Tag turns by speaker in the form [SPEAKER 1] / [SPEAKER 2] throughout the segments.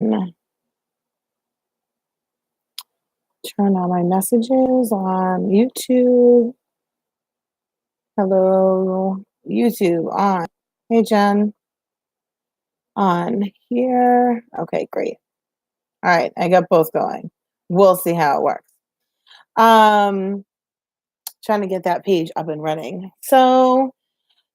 [SPEAKER 1] Turn on my messages on YouTube. Hello, YouTube on. Hey, Jen, on here. Okay, great. All right, I got both going. We'll see how it works. Um, Trying to get that page up and running. So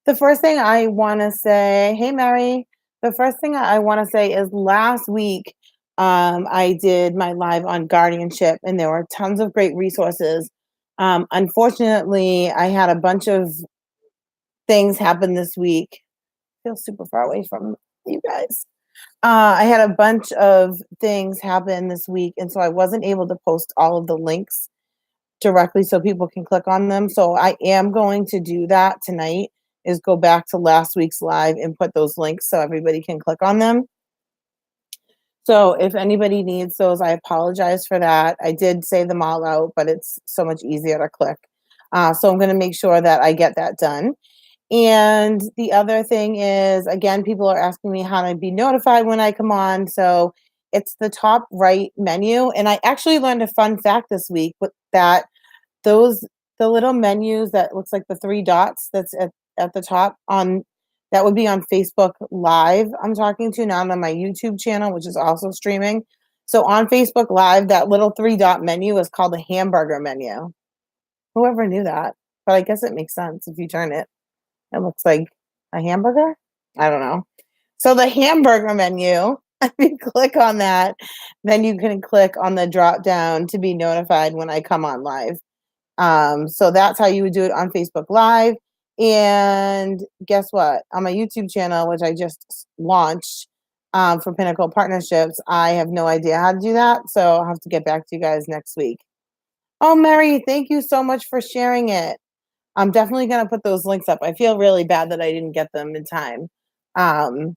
[SPEAKER 1] the first thing I want to say, hey, Mary. The first thing I want to say is last week, I did my live on guardianship, and there were tons of great resources. Unfortunately, I had a bunch of things happen this week. I feel super far away from you guys. I had a bunch of things happen this week, and so I wasn't able to post all of the links directly so people can click on them. So I am going to do that tonight, is go back to last week's live and put those links so everybody can click on them. So if anybody needs those, I apologize for that. I did say them all out, but it's so much easier to click. So I'm going to make sure that I get that done. And the other thing is, again, people are asking me how to be notified when I come on. So it's the top right menu. And I actually learned a fun fact this week with that those the little menus that looks like the three dots that's at the top on that would be on Facebook Live. I'm talking to not on my YouTube channel, which is also streaming. So on Facebook Live, that little three dot menu is called a hamburger menu. Whoever knew that? But I guess it makes sense if you turn it. It looks like a hamburger. I don't know. So the hamburger menu, if you click on that, then you can click on the drop down to be notified when I come on live. So that's how you would do it on Facebook Live. And guess what? On my YouTube channel, which I just launched for Pinnacle Partnerships, I have no idea how to do that. So I'll have to get back to you guys next week. Oh, Mary, thank you so much for sharing it. I'm definitely going to put those links up. I feel really bad that I didn't get them in time. Um,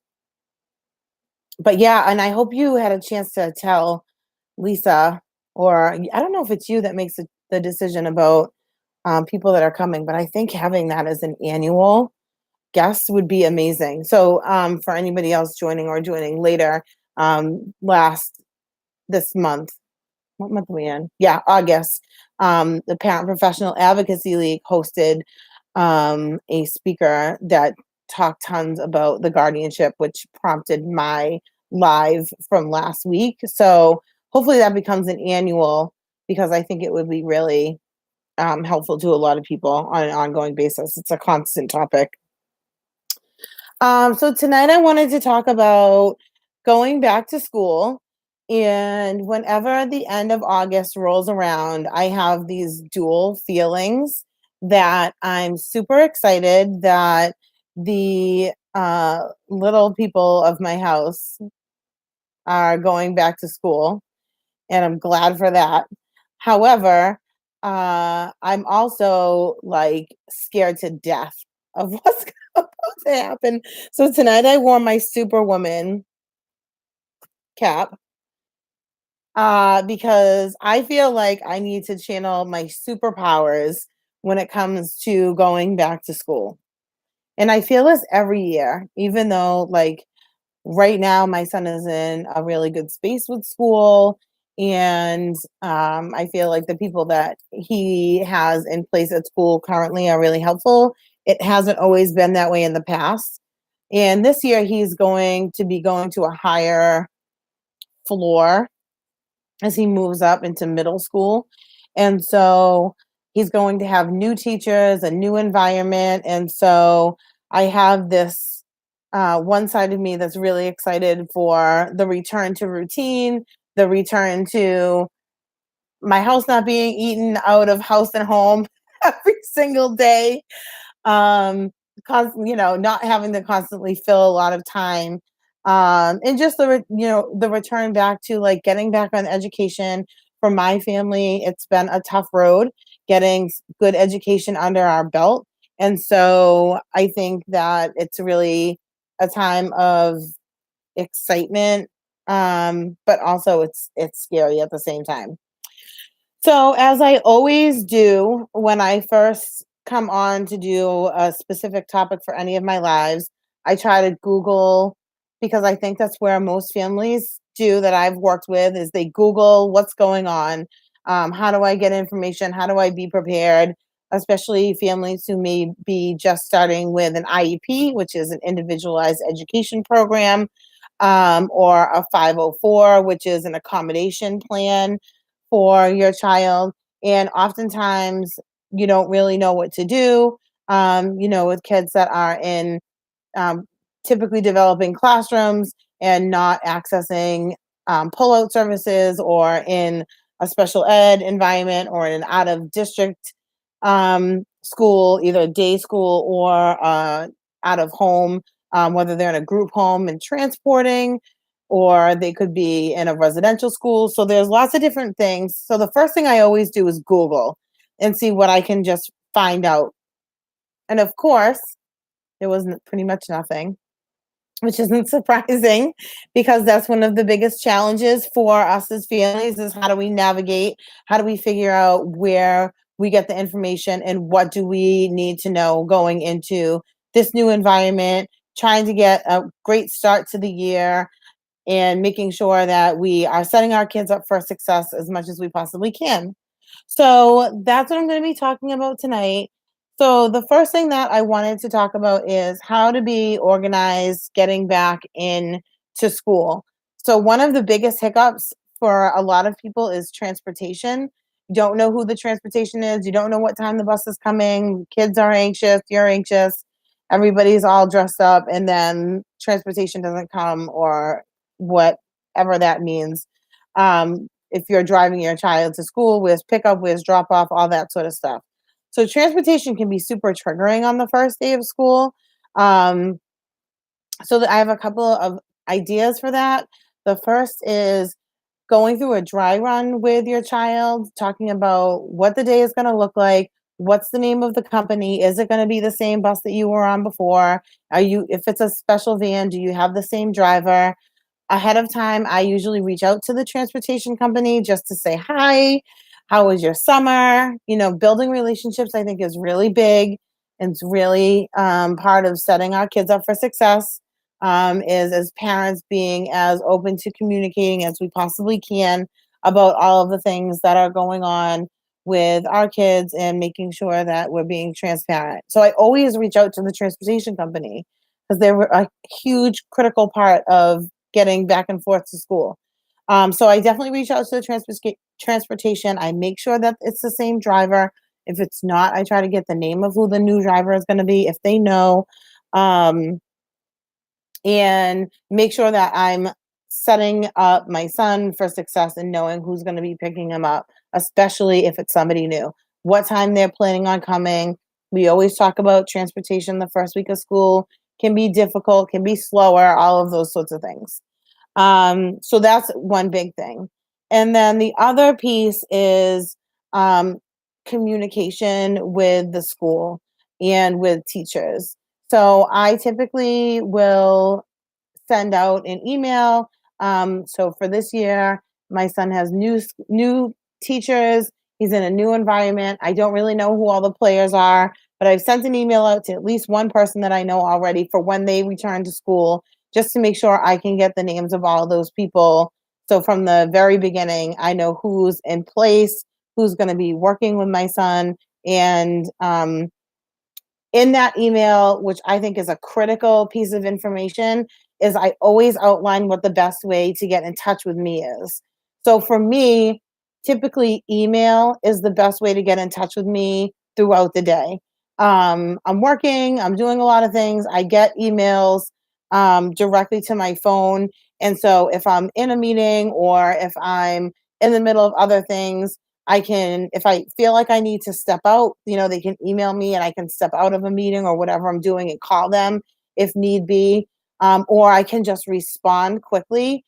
[SPEAKER 1] but yeah, and I hope you had a chance to tell Lisa, or I don't know if it's you that makes the decision about people that are coming, but I think having that as an annual guest would be amazing. So for anybody else joining or joining later, last this month, what month are we in? Yeah, August. The Parent Professional Advocacy League hosted a speaker that talked tons about the guardianship, which prompted my live from last week. So hopefully that becomes an annual, because I think it would be really helpful to a lot of people on an ongoing basis. It's a constant topic. So tonight I wanted to talk about going back to school. And whenever the end of August rolls around, I have these dual feelings that I'm super excited that the little people of my house are going back to school, and I'm glad for that. However, I'm also like scared to death of what's about to happen. So tonight I wore my Superwoman cap because I feel like I need to channel my superpowers when it comes to going back to school. And I feel this every year, even though like right now my son is in a really good space with school, and I feel like the people that he has in place at school currently are really helpful. It hasn't always been that way in the past, and this year he's going to be going to a higher floor as he moves up into middle school, and so he's going to have new teachers, a new environment. And so I have this one side of me that's really excited for the return to routine, the return to my house not being eaten out of house and home every single day. Cause not having to constantly fill a lot of time. And just the return back to like getting back on education. For my family, it's been a tough road getting good education under our belt. And so I think that it's really a time of excitement, but also it's scary at the same time. So, as I always do when I first come on to do a specific topic for any of my lives, I try to Google, because I think that's where most families do that I've worked with is they Google what's going on. How do I get information? How do I be prepared? Especially families who may be just starting with an IEP, which is an individualized education program, or a 504, which is an accommodation plan for your child. And oftentimes you don't really know what to do, with kids that are in um, typically developing classrooms and not accessing pullout services, or in a special ed environment, or in an out of district school, either day school or out of home, whether they're in a group home and transporting, or they could be in a residential school. So there's lots of different things. So the first thing I always do is Google and see what I can just find out. And of course, there was pretty much nothing, which isn't surprising, because that's one of the biggest challenges for us as families is how do we navigate, how do we figure out where we get the information, and what do we need to know going into this new environment, trying to get a great start to the year, and making sure that we are setting our kids up for success as much as we possibly can. So that's what I'm going to be talking about tonight. So the first thing that I wanted to talk about is how to be organized getting back in to school. So one of the biggest hiccups for a lot of people is transportation. You don't know who the transportation is. You don't know what time the bus is coming. Kids are anxious. You're anxious. Everybody's all dressed up, and then transportation doesn't come, or whatever that means. If you're driving your child to school, where's pickup, where's drop off, all that sort of stuff. So transportation can be super triggering on the first day of school. Um, I have a couple of ideas for that. The first is going through a dry run with your child, talking about what the day is going to look like. What's the name of the company? Is it going to be the same bus that you were on before? If it's a special van, do you have the same driver? Ahead of time, I usually reach out to the transportation company just to say, hi, how was your summer? Building relationships, I think, is really big. And it's really part of setting our kids up for success, is as parents being as open to communicating as we possibly can about all of the things that are going on with our kids, and making sure that we're being transparent. So I always reach out to the transportation company, because they're a huge critical part of getting back and forth to school. So I definitely reach out to the transportation. I make sure that it's the same driver. If it's not, I try to get the name of who the new driver is going to be, if they know, um, and make sure that I'm setting up my son for success and knowing who's going to be picking him up, especially if it's somebody new. What time they're planning on coming. We always talk about transportation the first week of school can be difficult, can be slower, all of those sorts of things. So that's one big thing. And then the other piece is um, communication with the school and with teachers. So I typically will send out an email. So for this year, my son has new teachers. He's in a new environment. I don't really know who all the players are, but I've sent an email out to at least one person that I know already for when they return to school, just to make sure I can get the names of all of those people. So from the very beginning, I know who's in place, who's going to be working with my son, and in that email, which I think is a critical piece of information, is I always outline what the best way to get in touch with me is. So for me, typically email is the best way to get in touch with me throughout the day. I'm working, I'm doing a lot of things. I get emails directly to my phone. And so if I'm in a meeting, or if I'm in the middle of other things, if I feel like I need to step out, they can email me and I can step out of a meeting or whatever I'm doing and call them if need be. Or I can just respond quickly,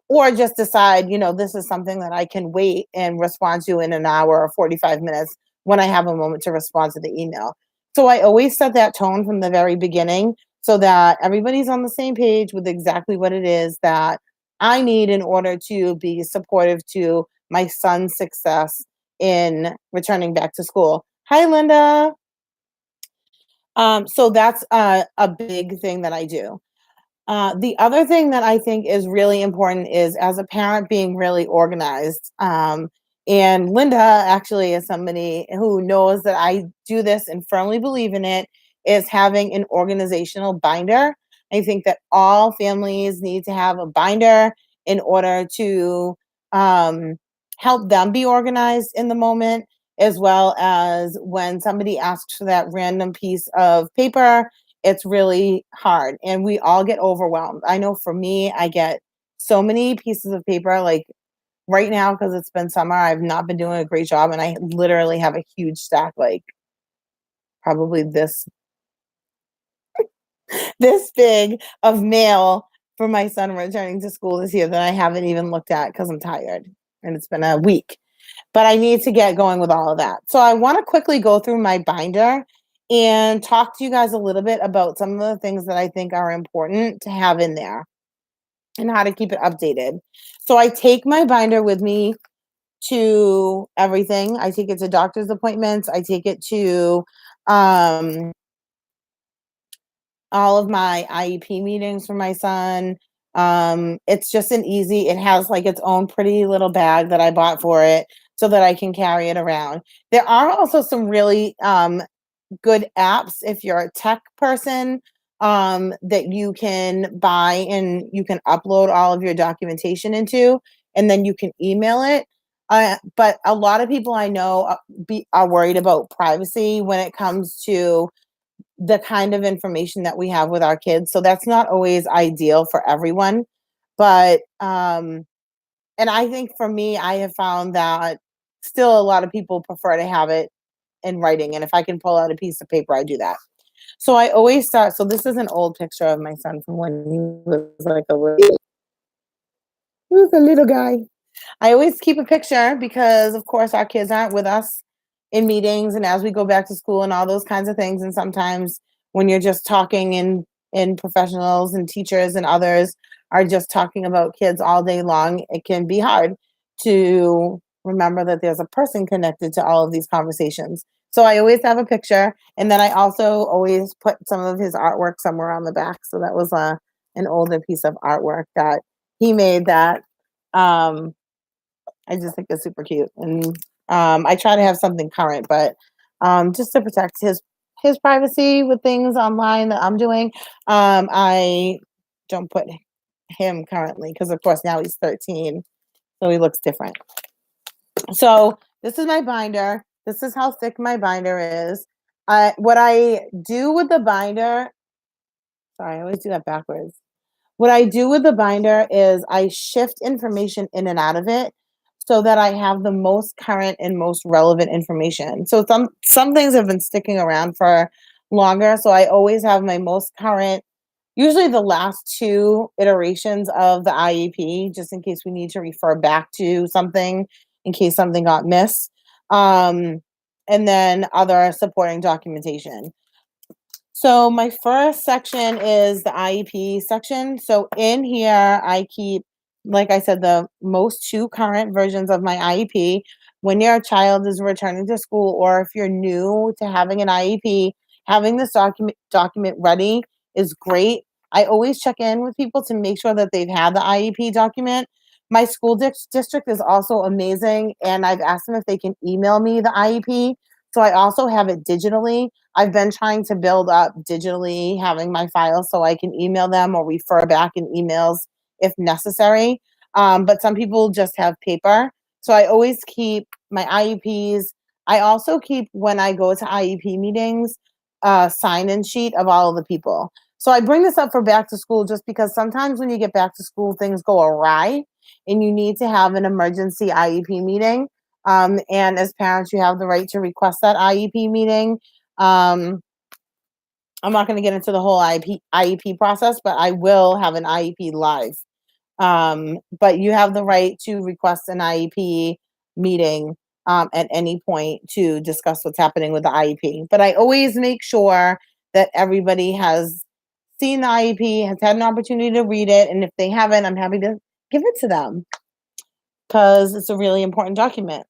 [SPEAKER 1] or just decide, this is something that I can wait and respond to in an hour or 45 minutes when I have a moment to respond to the email. So I always set that tone from the very beginning, so that everybody's on the same page with exactly what it is that I need in order to be supportive to my son's success in returning back to school. Hi, Linda. So that's a big thing that I do. The other thing that I think is really important is as a parent being really organized. And Linda actually is somebody who knows that I do this and firmly believe in it, is having an organizational binder. I think that all families need to have a binder in order to um, help them be organized in the moment, as well as when somebody asks for that random piece of paper, it's really hard and we all get overwhelmed. I know for me, I get so many pieces of paper. Like right now, because it's been summer, I've not been doing a great job and I literally have a huge stack, like probably this big of mail for my son returning to school this year that I haven't even looked at because I'm tired and it's been a week. But I need to get going with all of that. So I want to quickly go through my binder and talk to you guys a little bit about some of the things that I think are important to have in there and how to keep it updated. So I take my binder with me to everything. I take it to doctor's appointments. I take it to um, all of my IEP meetings for my son. It's just an easy, it has like its own pretty little bag that I bought for it so that I can carry it around. There are also some really good apps if you're a tech person that you can buy and you can upload all of your documentation into, and then you can email it. But a lot of people I know are worried about privacy when it comes to the kind of information that we have with our kids. So that's not always ideal for everyone. But and I think for me, I have found that still a lot of people prefer to have it in writing. And if I can pull out a piece of paper, I do that. So I always start. So this is an old picture of my son from when he was like he was a little guy. I always keep a picture because, of course, our kids aren't with us in meetings and as we go back to school and all those kinds of things. And sometimes when you're just talking in professionals and teachers and others are just talking about kids all day long, it can be hard to remember that there's a person connected to all of these conversations. So I always have a picture, and then I also always put some of his artwork somewhere on the back. So that was an older piece of artwork that he made that um, I just think it's super cute, and I try to have something current, but just to protect his privacy with things online that I'm doing, I don't put him currently because, of course, now he's 13, so he looks different. So this is my binder. This is how thick my binder is. What I do with the binder, sorry, I always do that backwards. What I do with the binder is I shift information in and out of it so that I have the most current and most relevant information. So some things have been sticking around for longer, so I always have my most current, usually the last two iterations of the IEP, just in case we need to refer back to something, in case something got missed. Um, and then other supporting documentation. So my first section is the IEP section. So in here, I keep, like I said, the most two current versions of my IEP. When your child is returning to school, or if you're new to having an IEP, having this document ready is great. I always check in with people to make sure that they've had the IEP document. My school district is also amazing, and I've asked them if they can email me the IEP. So I also have it digitally. I've been trying to build up digitally having my files so I can email them or refer back in emails if necessary. But some people just have paper. So I always keep my IEPs. I also keep, when I go to IEP meetings, a sign-in sheet of all of the people. So I bring this up for back to school just because sometimes when you get back to school, things go awry and you need to have an emergency IEP meeting. And as parents, you have the right to request that IEP meeting. Um, I'm not going to get into the whole IEP process, but I will have an IEP live. But you have the right to request an IEP meeting at any point to discuss what's happening with the IEP. But I always make sure that everybody has seen the IEP, has had an opportunity to read it. And if they haven't, I'm happy to give it to them because it's a really important document.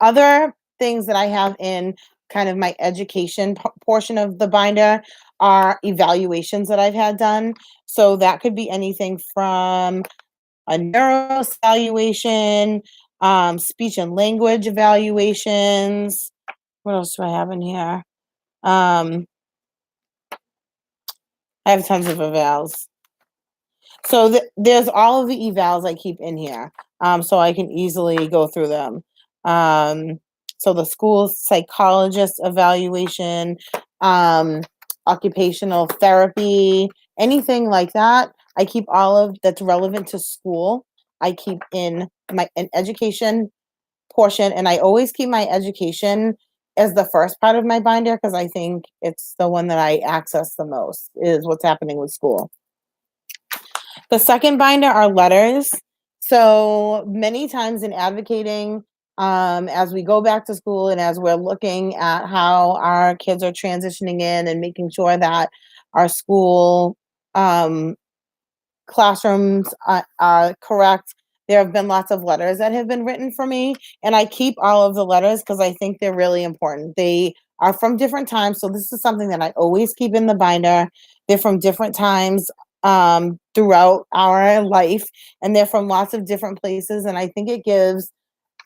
[SPEAKER 1] Other things that I have in kind of my education portion of the binder are evaluations that I've had done. So that could be anything from a neuro evaluation, speech and language evaluations. What else do I have in here? I have tons of evals. So there's all of the evals I keep in here, so I can easily go through them. Um, so the school psychologist evaluation, um, occupational therapy, anything like that. I keep all of that's relevant to school. I keep in my an education portion, and I always keep my education as the first part of my binder because I think it's the one that I access the most is what's happening with school. The second binder are letters. So many times in advocating, as we go back to school and as we're looking at how our kids are transitioning in and making sure that our school um, classrooms are correct. There have been lots of letters that have been written for me, and I keep all of the letters because I think they're really important. They are from different times, so this is something that I always keep in the binder. They're from different times throughout our life, and they're from lots of different places, and I think it gives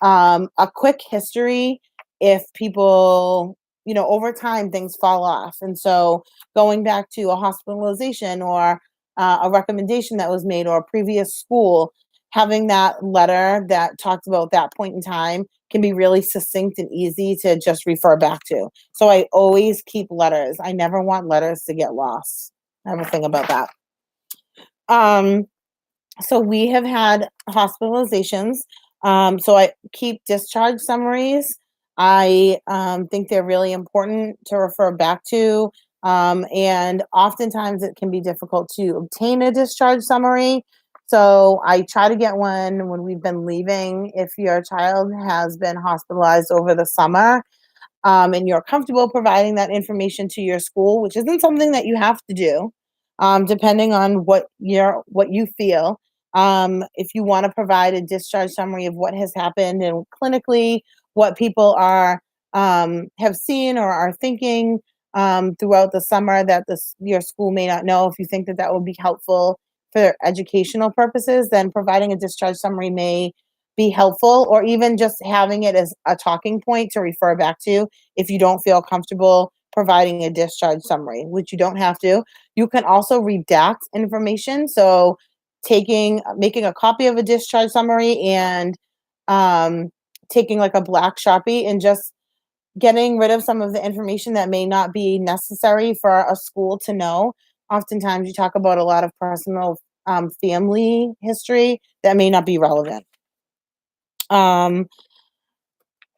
[SPEAKER 1] a quick history if people, over time things fall off. And so going back to a hospitalization or a recommendation that was made or a previous school, having that letter that talks about that point in time can be really succinct and easy to just refer back to. So I always keep letters. I never want letters to get lost. I have a thing about that. Um, so we have had hospitalizations. So I keep discharge summaries. I think they're really important to refer back to. And oftentimes it can be difficult to obtain a discharge summary. So I try to get one when we've been leaving. If your child has been hospitalized over the summer, and you're comfortable providing that information to your school, which isn't something that you have to do, depending on what you feel. If you want to provide a discharge summary of what has happened and clinically what people are have seen or are thinking throughout the summer that your school may not know, if you think that that would be helpful for educational purposes, then providing a discharge summary may be helpful, or even just having it as a talking point to refer back to if you don't feel comfortable providing a discharge summary, which you don't have to. You can also redact information. So making a copy of a discharge summary and um, taking like a black Sharpie and just getting rid of some of the information that may not be necessary for a school to know. Oftentimes you talk about a lot of personal family history that may not be relevant. Um,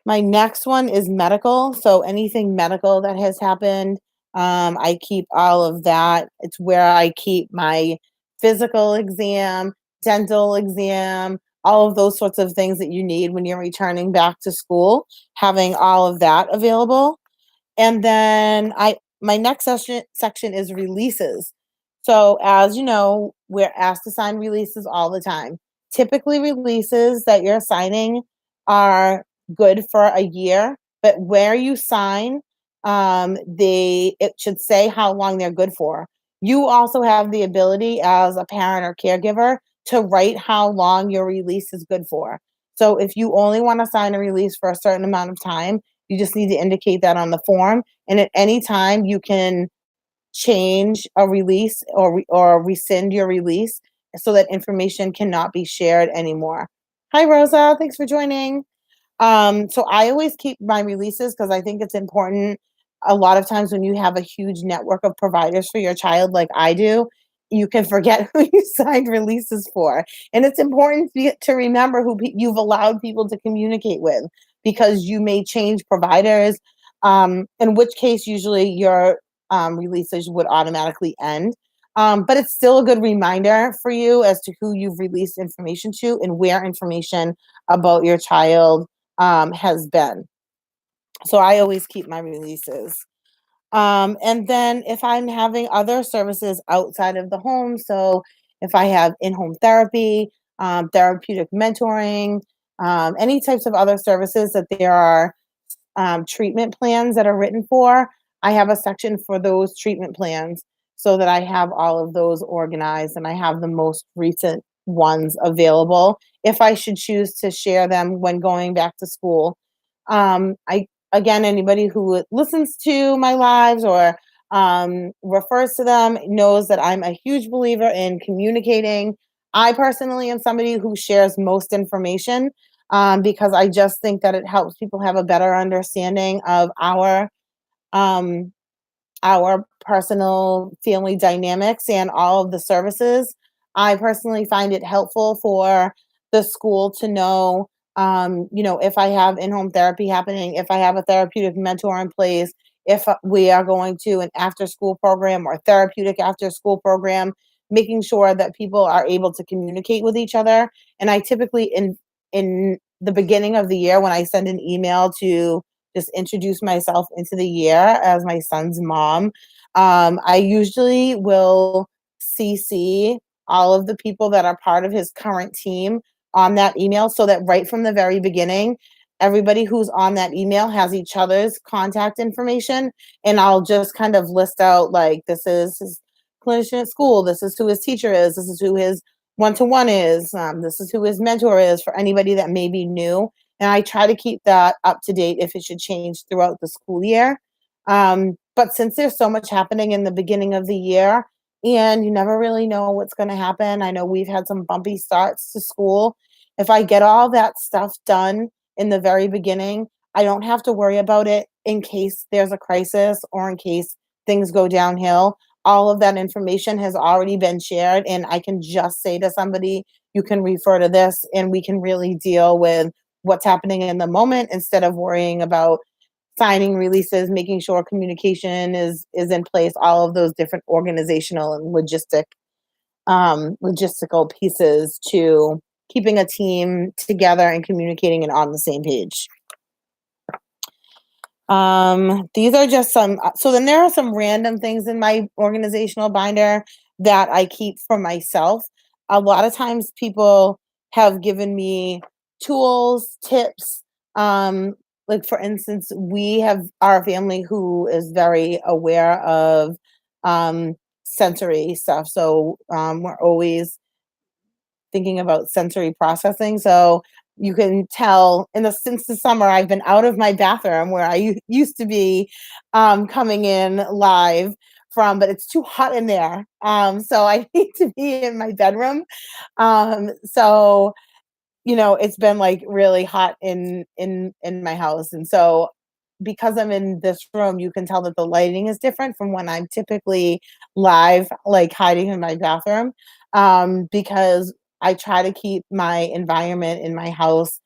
[SPEAKER 1] my next one is medical. So anything medical that has happened, I keep all of that. It's where I keep my physical exam, dental exam, all of those sorts of things that you need when you're returning back to school, having all of that available. And then my next section is releases. So as you know, we're asked to sign releases all the time. Typically releases that you're signing are good for a year, but where you sign, it should say how long they're good for. You also have the ability as a parent or caregiver to write how long your release is good for. So if you only want to sign a release for a certain amount of time, you just need to indicate that on the form. And at any time, you can change a release or rescind your release so that information cannot be shared anymore. Hi, Rosa. Thanks for joining. So I always keep my releases because I think it's important. A lot of times when you have a huge network of providers for your child, like I do, you can forget who you signed releases for. And it's important to remember who you've allowed people to communicate with because you may change providers, in which case usually your releases would automatically end. But it's still a good reminder for you as to who you've released information to and where information about your child has been. So I always keep my releases. And then if I'm having other services outside of the home, so if I have in-home therapy, therapeutic mentoring, any types of other services that there are treatment plans that are written for, I have a section for those treatment plans so that I have all of those organized and I have the most recent ones available if I should choose to share them when going back to school. I again, anybody who listens to my lives or refers to them knows that I'm a huge believer in communicating. I personally am somebody who shares most information because I just think that it helps people have a better understanding of um, our personal family dynamics and all of the services. I personally find it helpful for the school to know, if I have in-home therapy happening, if I have a therapeutic mentor in place, if we are going to an after-school program or therapeutic after-school program, making sure that people are able to communicate with each other. And I typically in the beginning of the year when I send an email to just introduce myself into the year as my son's mom. I usually will CC all of the people that are part of his current team on that email so that right from the very beginning, everybody who's on that email has each other's contact information. And I'll just kind of list out like, this is his clinician at school, this is who his teacher is, this is who his one-to-one is, this is who his mentor is for anybody that may be new, and I try to keep that up to date if it should change throughout the school year. But since there's so much happening in the beginning of the year and you never really know what's going to happen, I know we've had some bumpy starts to school. If I get all that stuff done in the very beginning, I don't have to worry about it in case there's a crisis or in case things go downhill. All of that information has already been shared, and I can just say to somebody, you can refer to this, and we can really deal with what's happening in the moment instead of worrying about signing releases, making sure communication is in place, all of those different organizational and logistical pieces to keeping a team together and communicating and on the same page. These are just some, so then there are some random things in my organizational binder that I keep for myself. A lot of times people have given me tools, tips. Like for instance, we have our family who is very aware of um, sensory stuff. So we're always thinking about sensory processing. So you can tell since the summer I've been out of my bathroom where I used to be coming in live from, but it's too hot in there. So I need to be in my bedroom. So it's been like really hot in my house, and so because I'm in this room, you can tell that the lighting is different from when I'm typically live, like hiding in my bathroom, because I try to keep my environment in my house,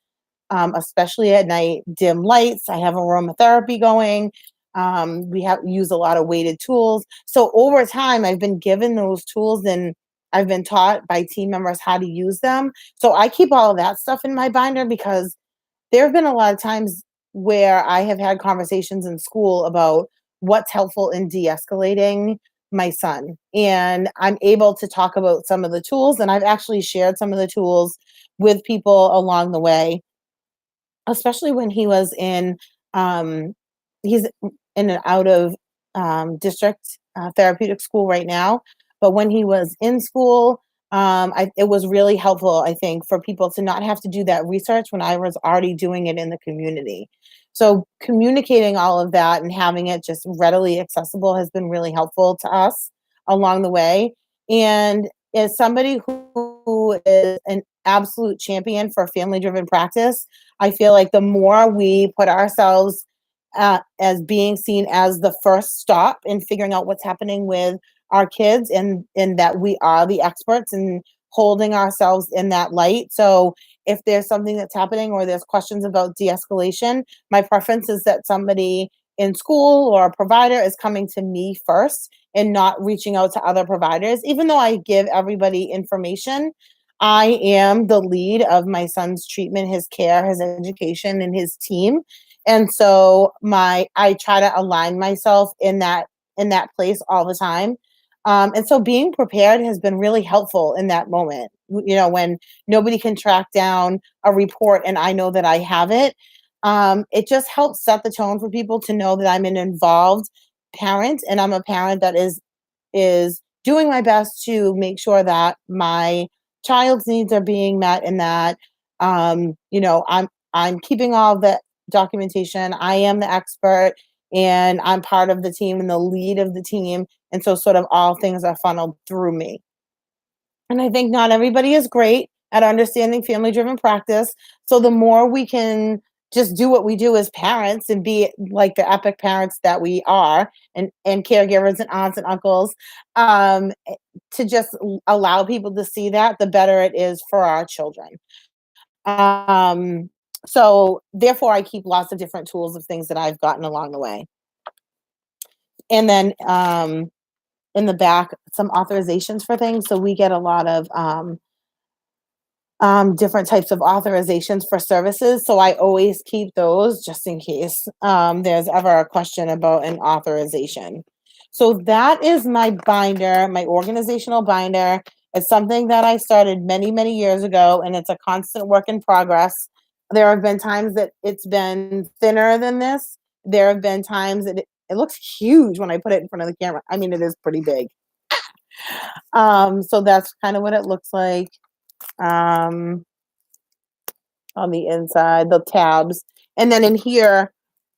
[SPEAKER 1] especially at night, dim lights. I have aromatherapy going. We have use a lot of weighted tools. So over time, I've been given those tools and I've been taught by team members how to use them. So I keep all of that stuff in my binder because there have been a lot of times where I have had conversations in school about what's helpful in de-escalating my son. And I'm able to talk about some of the tools, and I've actually shared some of the tools with people along the way, especially when he was um, he's in an out of district therapeutic school right now. But when he was in school, it was really helpful, I think, for people to not have to do that research when I was already doing it in the community. So communicating all of that and having it just readily accessible has been really helpful to us along the way. And as somebody who is an absolute champion for family driven practice, I feel like the more we put ourselves as being seen as the first stop in figuring out what's happening with our kids, and that we are the experts and holding ourselves in that light. So if there's something that's happening or there's questions about de-escalation, my preference is that somebody in school or a provider is coming to me first and not reaching out to other providers. Even though I give everybody information, I am the lead of my son's treatment, his care, his education, and his team. And so I try to align myself in that place all the time. And so being prepared has been really helpful in that moment. When nobody can track down a report and I know that I have it, it just helps set the tone for people to know that I'm involved parent, and I'm a parent that is doing my best to make sure that my child's needs are being met, and that I'm keeping all the documentation. I am the expert, and I'm part of the team and the lead of the team, and so sort of all things are funneled through me. And I think not everybody is great at understanding family driven practice. So the more we can just do what we do as parents and be like the epic parents that we are, and caregivers and aunts and uncles, um, eh, to just allow people to see that, the better it is for our children. Um, so therefore, I keep lots of different tools of things that I've gotten along the way. And then in the back, some authorizations for things. So we get a lot of different types of authorizations for services. So I always keep those just in case there's ever a question about an authorization. So that is my binder, my organizational binder. It's something that I started many, many years ago, and it's a constant work in progress. There have been times that it's been thinner than this. There have been times that it looks huge when I put it in front of the camera. I mean, it is pretty big. So that's kind of what it looks like. Um, on the inside, the tabs. And then in here,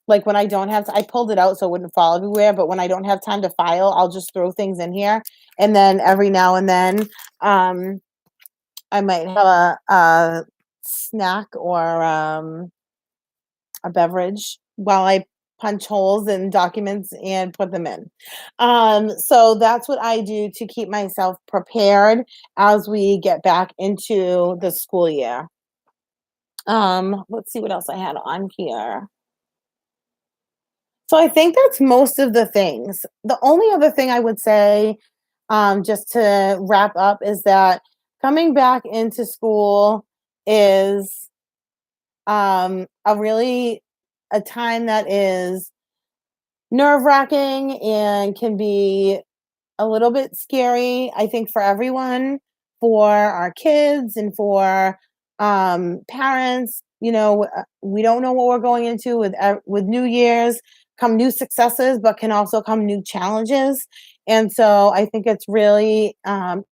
[SPEAKER 1] like when I don't have to, I pulled it out so it wouldn't fall everywhere, but when I don't have time to file, I'll just throw things in here. And then every now and then, I might have a snack or a beverage while I punch holes in documents and put them in. So that's what I do to keep myself prepared as we get back into the school year. Let's see what else I had on here. So I think that's most of the things. The only other thing I would say, just to wrap up, is that coming back into school is a really a time that is nerve wracking and can be a little bit scary, I think, for everyone, for our kids and for parents. We don't know what we're going into with New Year's. Come new successes, but can also come new challenges. And so I think it's really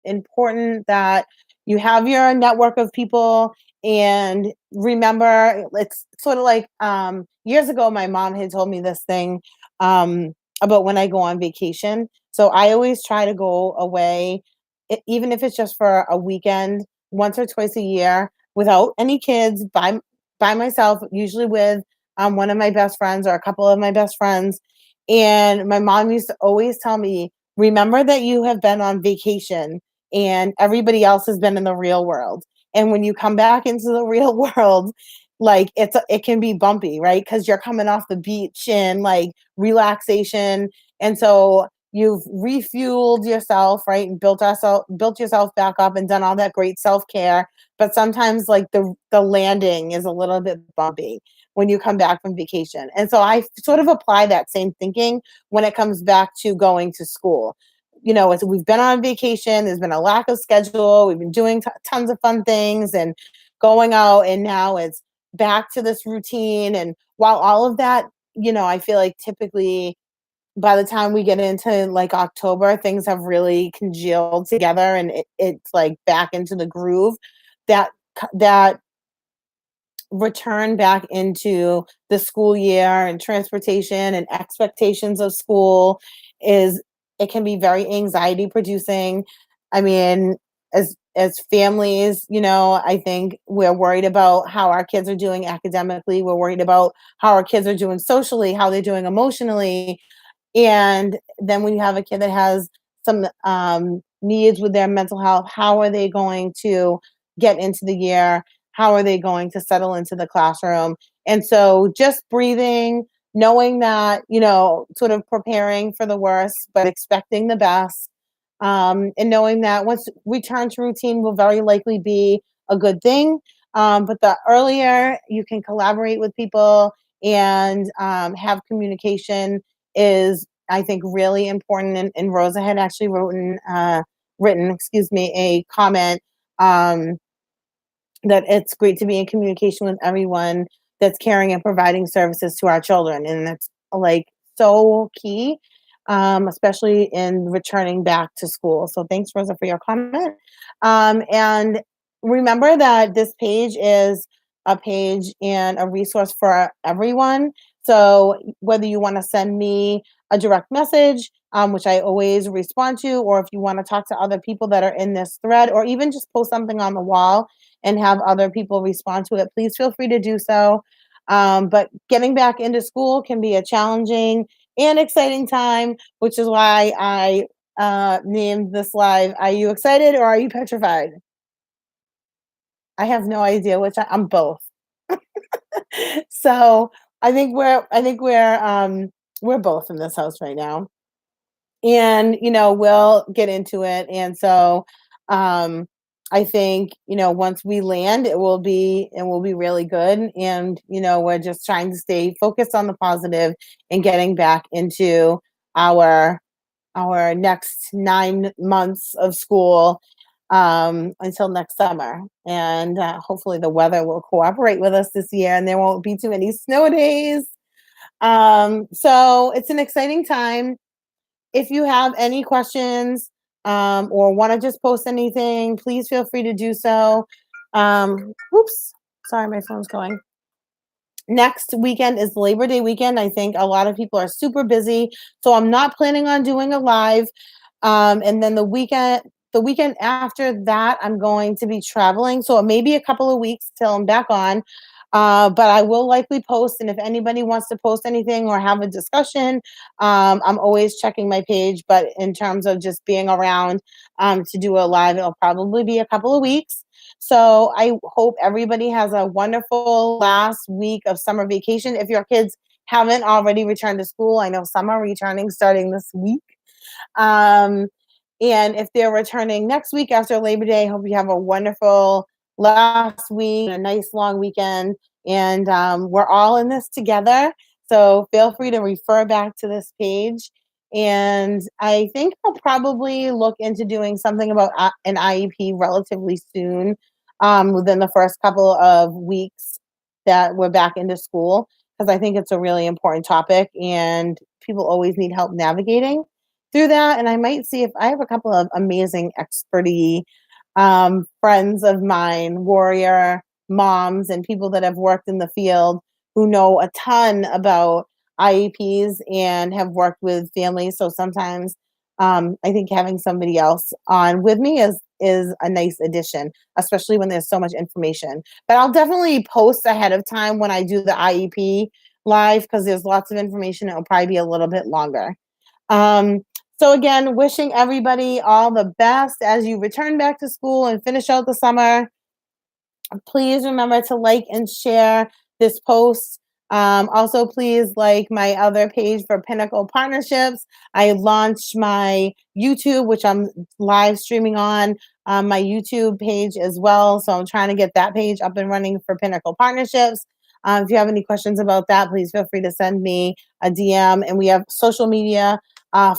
[SPEAKER 1] important that you have your network of people, and remember, it's sort of like years ago, my mom had told me this thing about when I go on vacation. So I always try to go away, even if it's just for a weekend, once or twice a year, without any kids, by myself, usually with one of my best friends or a couple of my best friends. And my mom used to always tell me, remember that you have been on vacation and everybody else has been in the real world. And when you come back into the real world, like it can be bumpy, right? Because you're coming off the beach and like relaxation. And so you've refueled yourself, right? And built yourself back up and done all that great self-care. But sometimes like the landing is a little bit bumpy when you come back from vacation. And so I sort of apply that same thinking when it comes back to going to school. We've been on vacation, there's been a lack of schedule, we've been doing tons of fun things and going out, and now it's back to this routine. And while all of that, I feel like typically by the time we get into like October, things have really congealed together, and it's like back into the groove. That return back into the school year and transportation and expectations of school is it can be very anxiety producing. I mean, as families, I think we're worried about how our kids are doing academically. We're worried about how our kids are doing socially, how they're doing emotionally. And then when you have a kid that has some needs with their mental health, how are they going to get into the year? How are they going to settle into the classroom? And so just breathing, knowing that, sort of preparing for the worst, but expecting the best. And knowing that once return to routine will very likely be a good thing. But the earlier you can collaborate with people and have communication is, I think, really important. And Rosa had actually written, excuse me, a comment um, that it's great to be in communication with everyone that's caring and providing services to our children, and that's like so key. especially in returning back to school. So thanks, Rosa, for your comment. And remember that this page is a page and a resource for everyone. So whether you want to send me a direct message, which I always respond to, or if you want to talk to other people that are in this thread, or even just post something on the wall and have other people respond to it, please feel free to do so. But getting back into school can be a challenging and exciting time, which is why I named this live. Are you excited or are you petrified? I have no idea which I'm both. So I think we're both in this house right now. And we'll get into it. And so um I think once we land, it will be really good. And we're just trying to stay focused on the positive and getting back into our next 9 months of school, until next summer. And hopefully the weather will cooperate with us this year and there won't be too many snow days. So it's an exciting time. If you have any questions, or want to just post anything, please feel free to do so. Oops, sorry, my phone's going. Next weekend is Labor Day weekend. I think a lot of people are super busy, so I'm not planning on doing a live. And then the weekend after that, I'm going to be traveling, so it may be a couple of weeks till I'm back on. But I will likely post, and if anybody wants to post anything or have a discussion, I'm always checking my page. But in terms of just being around, to do a live, it'll probably be a couple of weeks. So I hope everybody has a wonderful last week of summer vacation. If your kids haven't already returned to school, I know some are returning starting this week. Um, and if they're returning next week after Labor Day, I hope you have a wonderful last week, a nice long weekend. And we're all in this together. So feel free to refer back to this page. And I think I'll probably look into doing something about an IEP relatively soon, within the first couple of weeks that we're back into school, because I think it's a really important topic and people always need help navigating through that. And I might see if I have a couple of amazing experty friends of mine, warrior moms, and people that have worked in the field who know a ton about IEPs and have worked with families. So sometimes I think having somebody else on with me is a nice addition, especially when there's so much information. But I'll definitely post ahead of time when I do the IEP live, because there's lots of information. It'll probably be a little bit longer. Um, so again, wishing everybody all the best as you return back to school and finish out the summer. Please remember to like and share this post. Also, please like my other page for Pinnacle Partnerships. I launched my YouTube, which I'm live streaming on my YouTube page as well. So I'm trying to get that page up and running for Pinnacle Partnerships. If you have any questions about that, please feel free to send me a DM. And we have social media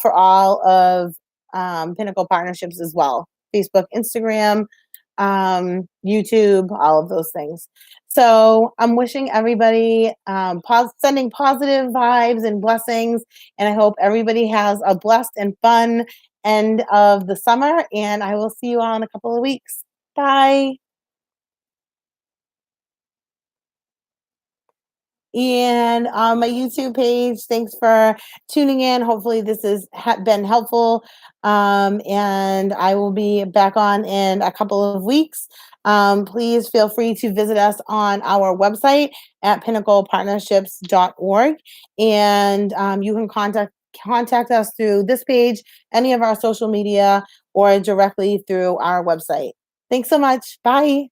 [SPEAKER 1] for all of Pinnacle Partnerships as well: Facebook, Instagram, YouTube, all of those things. So I'm wishing everybody sending positive vibes and blessings, and I hope everybody has a blessed and fun end of the summer. And I will see you all in a couple of weeks. Bye. And on my YouTube page, thanks for tuning in. Hopefully, this has been helpful. And I will be back on in a couple of weeks. Please feel free to visit us on our website at pinnaclepartnerships.org. And you can contact us through this page, any of our social media, or directly through our website. Thanks so much. Bye.